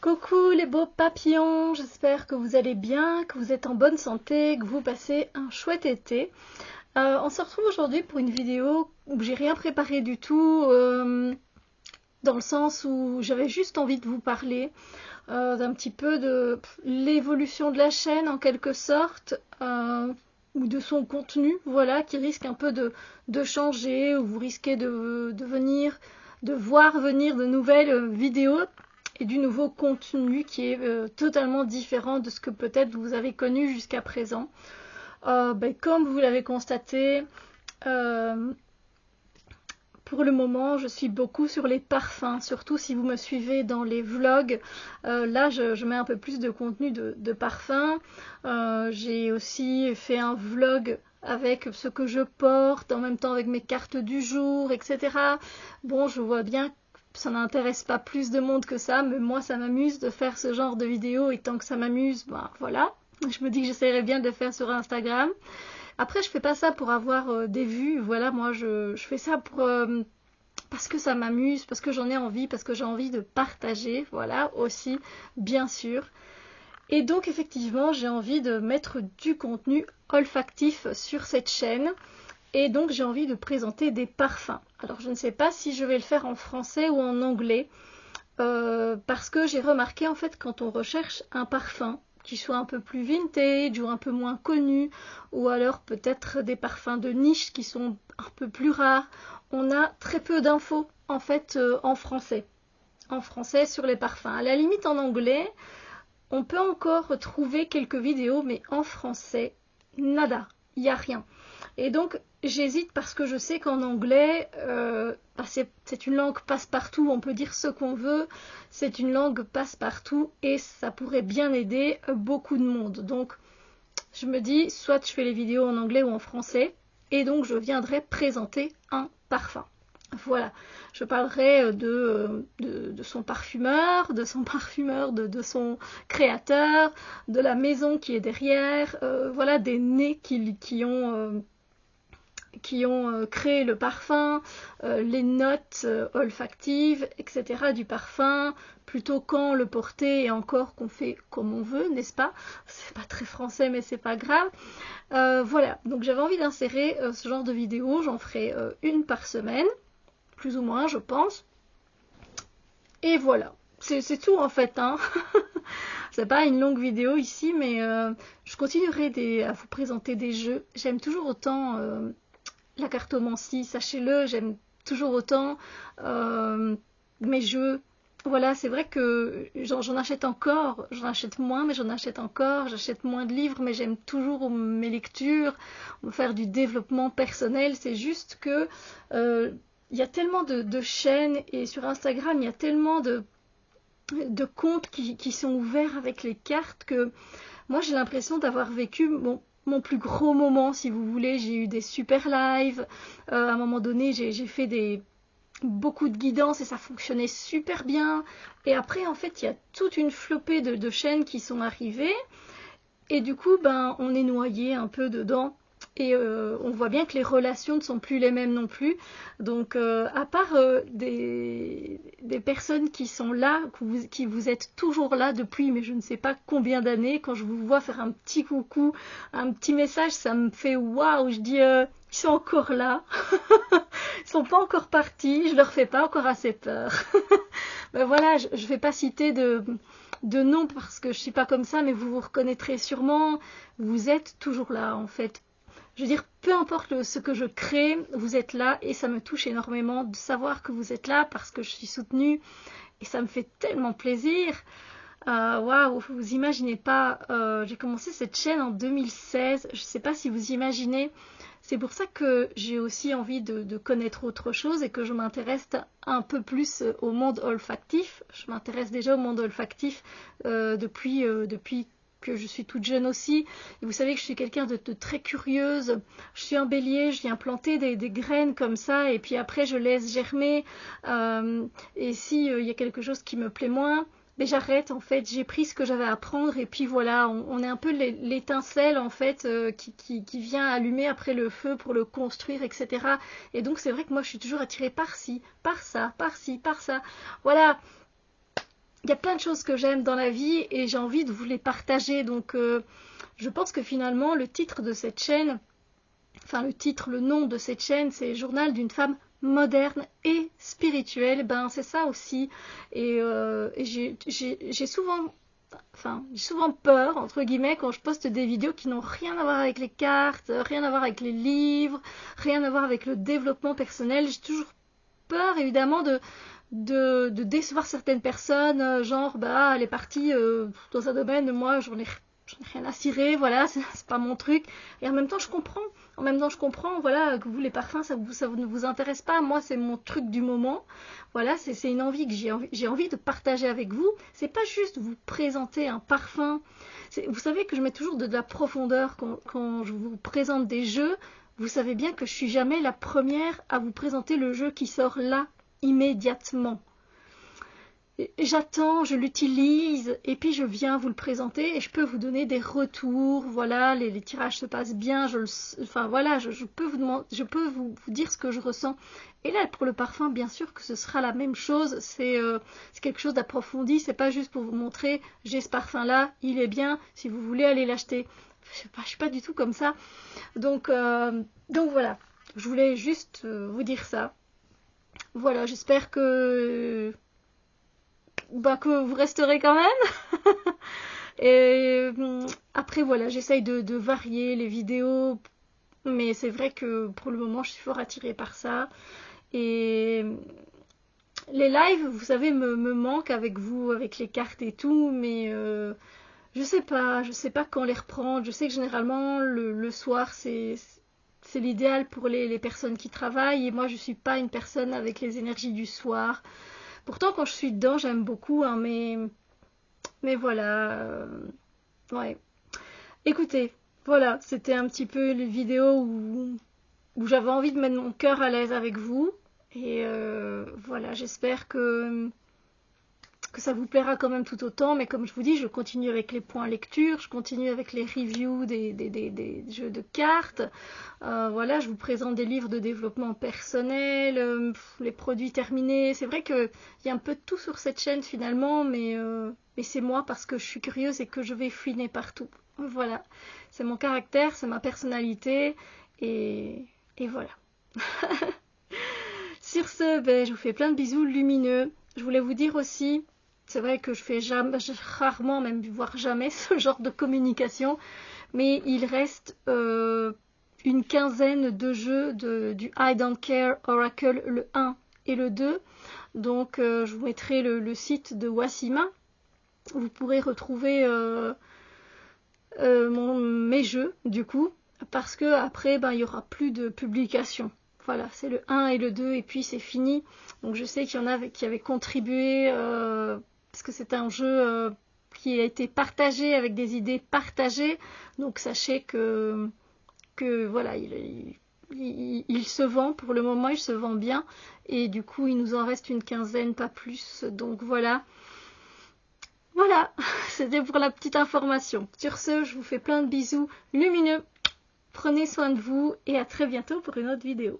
Coucou les beaux papillons, j'espère que vous allez bien, que vous êtes en bonne santé, que vous passez un chouette été. On se retrouve aujourd'hui pour une vidéo où j'ai rien préparé du tout, dans le sens où j'avais juste envie de vous parler d'un petit peu de l'évolution de la chaîne en quelque sorte, ou de son contenu, voilà, qui risque un peu de changer, où vous risquez de voir venir de nouvelles vidéos et du nouveau contenu qui est totalement différent de ce que peut-être vous avez connu jusqu'à présent. Comme vous l'avez constaté, euh, pour le moment, je suis beaucoup sur les parfums, surtout si vous me suivez dans les vlogs. Là, je mets un peu plus de contenu de parfums. J'ai aussi fait un vlog avec ce que je porte, en même temps avec mes cartes du jour, etc. Bon, je vois bien que ça n'intéresse pas plus de monde que ça, mais moi, ça m'amuse de faire ce genre de vidéos, et tant que ça m'amuse, ben voilà. Je me dis que j'essaierai bien de le faire sur Instagram. Après, je fais pas ça pour avoir des vues. Voilà, moi, je fais ça parce que ça m'amuse, parce que j'en ai envie, parce que j'ai envie de partager. Voilà, aussi, bien sûr. Et donc, effectivement, j'ai envie de mettre du contenu olfactif sur cette chaîne. Et donc, j'ai envie de présenter des parfums. Alors, je ne sais pas si je vais le faire en français ou en anglais. Parce que j'ai remarqué, en fait, quand on recherche un parfum qui soit un peu plus vintage ou un peu moins connu, ou alors peut-être des parfums de niche qui sont un peu plus rares, on a très peu d'infos en fait en français. En français sur les parfums. À la limite en anglais, on peut encore trouver quelques vidéos, mais en français, nada, il n'y a rien. Et donc j'hésite parce que je sais qu'en anglais, c'est une langue passe-partout, on peut dire ce qu'on veut, c'est une langue passe-partout et ça pourrait bien aider beaucoup de monde. Donc je me dis, soit je fais les vidéos en anglais ou en français, et donc je viendrai présenter un parfum. Voilà, je parlerai de son parfumeur, de son créateur, de la maison qui est derrière, voilà, des nez qui ont créé le parfum, les notes olfactives, etc. du parfum, plutôt quand le porter et encore qu'on fait comme on veut, n'est-ce pas? C'est pas très français mais c'est pas grave. Voilà, donc j'avais envie d'insérer ce genre de vidéo, j'en ferai une par semaine, plus ou moins je pense. Et voilà, c'est tout en fait, hein. C'est pas une longue vidéo ici, mais je continuerai à vous présenter des jeux. J'aime toujours autant la cartomancie, sachez-le, j'aime toujours autant mes jeux. Voilà, c'est vrai que j'en achète encore, j'en achète moins, mais j'en achète encore, j'achète moins de livres, mais j'aime toujours mes lectures, faire du développement personnel. C'est juste que il y a tellement de chaînes et sur Instagram, il y a tellement de comptes qui sont ouverts avec les cartes que moi j'ai l'impression d'avoir vécu mon plus gros moment, si vous voulez. J'ai eu des super lives, à un moment donné j'ai fait beaucoup de guidance et ça fonctionnait super bien, et après en fait il y a toute une flopée de chaînes qui sont arrivées et du coup on est noyé un peu dedans. Et on voit bien que les relations ne sont plus les mêmes non plus. Donc à part des personnes qui sont là, qui vous êtes toujours là depuis mais je ne sais pas combien d'années, quand je vous vois faire un petit coucou, un petit message, ça me fait waouh, je dis ils sont encore là. Ils sont pas encore partis, je leur fais pas encore assez peur. Voilà, je vais pas citer de nom parce que je suis pas comme ça, mais vous vous reconnaîtrez sûrement. Vous êtes toujours là en fait. Je veux dire, peu importe ce que je crée, vous êtes là et ça me touche énormément de savoir que vous êtes là parce que je suis soutenue et ça me fait tellement plaisir. Waouh, vous imaginez pas, j'ai commencé cette chaîne en 2016, je sais pas si vous imaginez. C'est pour ça que j'ai aussi envie de connaître autre chose et que je m'intéresse un peu plus au monde olfactif. Je m'intéresse déjà au monde olfactif depuis que je suis toute jeune aussi. Et vous savez que je suis quelqu'un de très curieuse. Je suis un bélier, je viens planter des graines comme ça et puis après je laisse germer. Et si il y a quelque chose qui me plaît moins, mais j'arrête en fait, j'ai pris ce que j'avais à prendre et puis voilà, on est un peu l'étincelle en fait qui vient allumer après le feu pour le construire, etc. Et donc c'est vrai que moi je suis toujours attirée par ci, par ça, par ci, par ça. Voilà, il y a plein de choses que j'aime dans la vie et j'ai envie de vous les partager. Donc je pense que finalement le titre de cette chaîne, enfin le nom de cette chaîne, c'est Journal d'une femme moderne et spirituelle. Ben c'est ça aussi. Et j'ai souvent peur, entre guillemets, quand je poste des vidéos qui n'ont rien à voir avec les cartes, rien à voir avec les livres, rien à voir avec le développement personnel. J'ai toujours peur, évidemment, de décevoir certaines personnes, genre, bah, elle est partie dans un domaine, moi, j'en ai rien à cirer, voilà, c'est pas mon truc. Et en même temps, je comprends, voilà, que vous, les parfums, ça ne vous intéresse pas. Moi, c'est mon truc du moment. Voilà, c'est une envie que j'ai envie de partager avec vous. C'est pas juste vous présenter un parfum. Vous savez que je mets toujours de la profondeur quand je vous présente des jeux. Vous savez bien que je suis jamais la première à vous présenter le jeu qui sort là, immédiatement. J'attends, je l'utilise et puis je viens vous le présenter et je peux vous donner des retours. Voilà, les tirages se passent bien. Je peux vous dire ce que je ressens. Et là, pour le parfum, bien sûr que ce sera la même chose. C'est quelque chose d'approfondi. C'est pas juste pour vous montrer, j'ai ce parfum-là, il est bien. Si vous voulez aller l'acheter, je suis pas du tout comme ça. Donc voilà, je voulais juste vous dire ça. Voilà, j'espère que vous resterez quand même. Et après, voilà, j'essaye de varier les vidéos. Mais c'est vrai que pour le moment, je suis fort attirée par ça. Et les lives, vous savez, me manquent avec vous, avec les cartes et tout. Mais je sais pas quand les reprendre. Je sais que généralement, le soir, c'est l'idéal pour les personnes qui travaillent. Et moi, je suis pas une personne avec les énergies du soir. Pourtant, quand je suis dedans, j'aime beaucoup, hein, mais voilà. Ouais. Écoutez, voilà, c'était un petit peu une vidéo où j'avais envie de mettre mon cœur à l'aise avec vous. Et voilà, j'espère que ça vous plaira quand même tout autant. Mais comme je vous dis, je continue avec les points lecture, je continue avec les reviews des jeux de cartes. Voilà, je vous présente des livres de développement personnel, les produits terminés. C'est vrai qu'il y a un peu de tout sur cette chaîne finalement, mais c'est moi parce que je suis curieuse et que je vais fouiner partout. Voilà, c'est mon caractère, c'est ma personnalité et voilà. Sur ce, je vous fais plein de bisous lumineux. Je voulais vous dire aussi, c'est vrai que je fais rarement, même voire jamais, ce genre de communication, mais il reste une quinzaine de jeux du I Don't Care Oracle, le 1 et le 2. Donc je vous mettrai le site de Wassima. Vous pourrez retrouver mes jeux, du coup, parce que après, il n'y aura plus de publication. Voilà, c'est le 1 et le 2 et puis c'est fini. Donc je sais qu'il y en a qui avaient contribué parce que c'est un jeu qui a été partagé avec des idées partagées. Donc sachez que voilà, il se vend pour le moment, il se vend bien et du coup il nous en reste une quinzaine, pas plus. Donc voilà. Voilà, c'était pour la petite information. Sur ce, je vous fais plein de bisous lumineux. Prenez soin de vous et à très bientôt pour une autre vidéo.